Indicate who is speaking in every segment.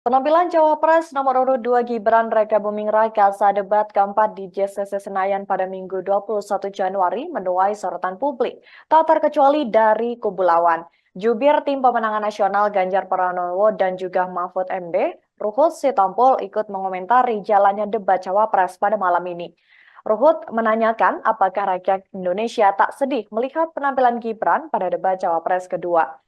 Speaker 1: Penampilan Cawapres nomor urut 2 Gibran Raka Buming Raka saat debat keempat di JCC Senayan pada Minggu 21 Januari menuai sorotan publik, tak terkecuali dari kubu lawan. Jubir Tim Pemenangan Nasional Ganjar Pranowo dan juga Mahfud MD, Ruhut Sitompul ikut mengomentari jalannya debat Cawapres pada malam ini. Ruhut menanyakan apakah rakyat Indonesia tak sedih melihat penampilan Gibran pada debat Cawapres kedua.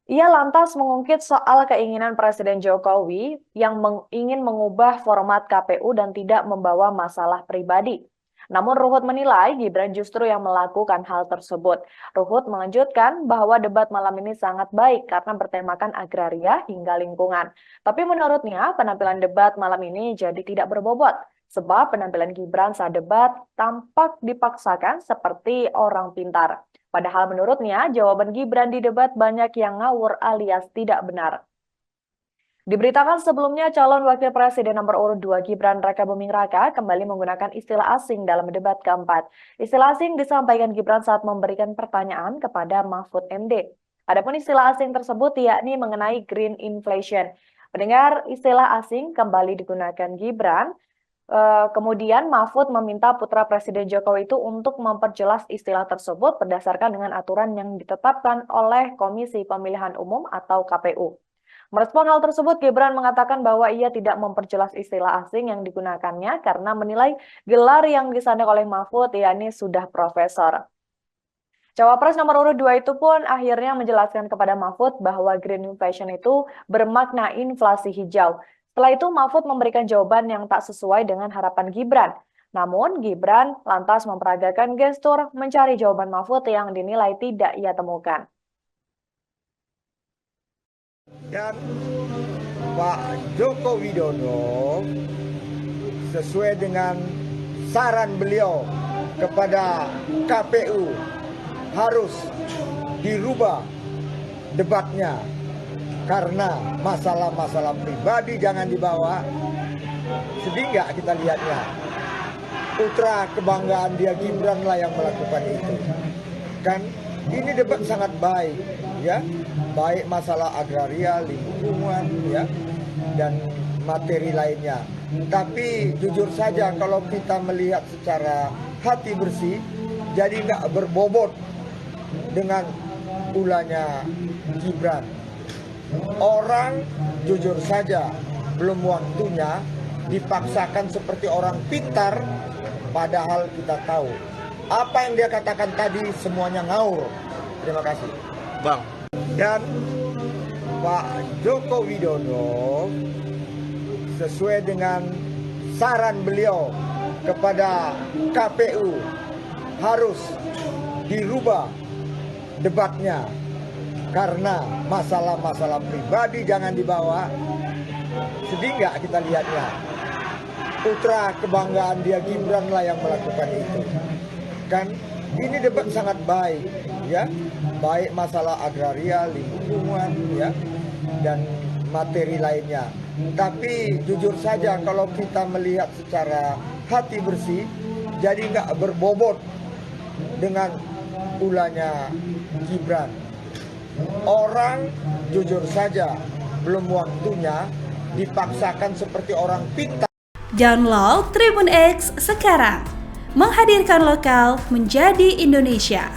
Speaker 1: Ia lantas mengungkit soal keinginan Presiden Jokowi yang ingin mengubah format KPU dan tidak membawa masalah pribadi. Namun Ruhut menilai Gibran justru yang melakukan hal tersebut. Ruhut melanjutkan bahwa debat malam ini sangat baik karena bertemakan agraria hingga lingkungan. Tapi menurutnya penampilan debat malam ini jadi tidak berbobot. Sebab penampilan Gibran saat debat tampak dipaksakan seperti orang pintar. Padahal menurutnya, jawaban Gibran di debat banyak yang ngawur alias tidak benar. Diberitakan sebelumnya, calon wakil presiden nomor urut 2 Gibran Raka Buming Raka kembali menggunakan istilah asing dalam debat keempat. Istilah asing disampaikan Gibran saat memberikan pertanyaan kepada Mahfud MD. Adapun istilah asing tersebut yakni mengenai green inflation. Mendengar istilah asing kembali digunakan Gibran, kemudian Mahfud meminta putra Presiden Jokowi itu untuk memperjelas istilah tersebut berdasarkan dengan aturan yang ditetapkan oleh Komisi Pemilihan Umum atau KPU. Merespon hal tersebut, Gibran mengatakan bahwa ia tidak memperjelas istilah asing yang digunakannya karena menilai gelar yang disandang oleh Mahfud yakni sudah profesor. Cawapres nomor urut 2 itu pun akhirnya menjelaskan kepada Mahfud bahwa green inflation itu bermakna inflasi hijau. Setelah itu Mahfud memberikan jawaban yang tak sesuai dengan harapan Gibran. Namun Gibran lantas memperagakan gestur mencari jawaban Mahfud yang dinilai tidak ia temukan.
Speaker 2: Dan Pak Joko Widodo sesuai dengan saran beliau kepada KPU harus dirubah debatnya karena masalah-masalah pribadi jangan dibawa. Sedih nggak kita lihatnya, putra kebanggaan dia Gibran lah yang melakukan itu. Kan ini debat sangat baik, ya, baik masalah agraria, lingkungan, ya, dan materi lainnya. Tapi jujur saja kalau kita melihat secara hati bersih, jadi nggak berbobot dengan ulahnya Gibran. Orang jujur saja belum waktunya dipaksakan seperti orang pintar, padahal kita tahu apa yang dia katakan tadi semuanya ngawur. Terima kasih,
Speaker 3: Bang.
Speaker 2: Dan Pak Joko Widodo sesuai dengan saran beliau kepada KPU harus dirubah debatnya karena masalah-masalah pribadi jangan dibawa. Sedih nggak kita lihatnya, putra kebanggaan dia Gibran lah yang melakukan itu. Kan ini debat sangat baik, ya, baik masalah agraria, lingkungan, ya, dan materi lainnya. Tapi jujur saja kalau kita melihat secara hati bersih, jadi nggak berbobot dengan ulahnya Gibran. Orang jujur saja belum waktunya dipaksakan seperti orang pintar.
Speaker 4: Download Tribun X sekarang, menghadirkan lokal menjadi Indonesia.